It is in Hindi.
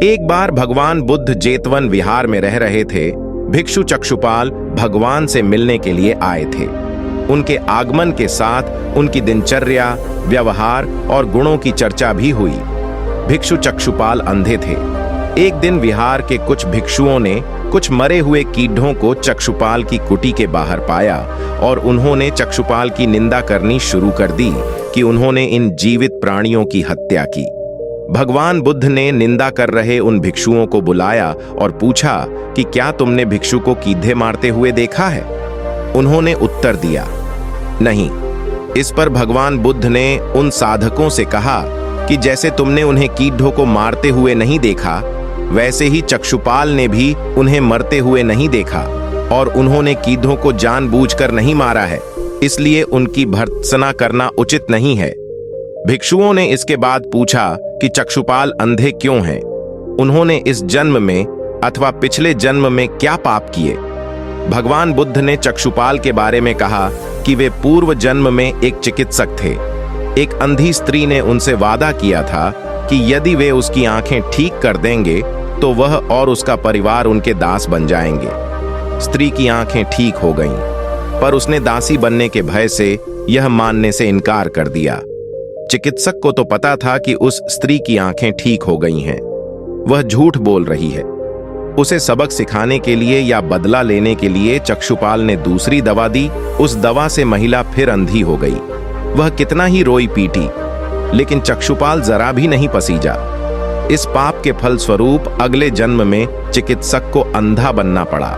एक बार भगवान बुद्ध जेतवन विहार में रह रहे थे। भिक्षु चक्षुपाल भगवान से मिलने के लिए आए थे। उनके आगमन के साथ उनकी दिनचर्या, व्यवहार और गुणों की चर्चा भी हुई। भिक्षु चक्षुपाल अंधे थे। एक दिन विहार के कुछ भिक्षुओं ने कुछ मरे हुए कीड़ों को चक्षुपाल की कुटी के बाहर पाया और उन्होंने चक्षुपाल की निंदा करनी शुरू कर दी कि उन्होंने इन जीवित प्राणियों की हत्या की। भगवान बुद्ध ने निंदा कर रहे उन भिक्षुओं को बुलाया और पूछा कि क्या तुमने भिक्षु को कीड़े मारते हुए देखा है? उन्होंने उत्तर दिया, नहीं। इस पर भगवान बुद्ध ने उन साधकों से कहा कि जैसे तुमने उन्हें कीड़ों को मारते हुए नहीं देखा, वैसे ही चक्षुपाल ने भी उन्हें मरते हुए नहीं देखा और उन्होंने कीड़ों को जानबूझकर नहीं मारा है, इसलिए उनकी भर्त्सना करना उचित नहीं है। भिक्षुओं ने इसके बाद पूछा कि चक्षुपाल अंधे क्यों हैं? उन्होंने इस जन्म में अथवा पिछले जन्म में क्या पाप किए? भगवान बुद्ध ने चक्षुपाल के बारे में कहा कि वे पूर्व जन्म में एक चिकित्सक थे। एक अंधी स्त्री ने उनसे वादा किया था कि यदि वे उसकी आंखें ठीक कर देंगे तो वह और उसका परिवार उनके दास बन जाएंगे। स्त्री की आंखें ठीक हो गईं, पर उसने दासी बनने के भय से यह मानने से इनकार कर दिया। चिकित्सक को तो पता था कि उस स्त्री की आंखें ठीक हो गई हैं। वह झूठ बोल रही है। उसे सबक सिखाने के लिए या बदला लेने के लिए चक्षुपाल ने दूसरी दवा दी। उस दवा से महिला फिर अंधी हो गई। वह कितना ही रोई पीटी, लेकिन चक्षुपाल जरा भी नहीं पसीजा। इस पाप के फल स्वरूप अगले जन्म में चिकित्सक को अंधा बनना पड़ा।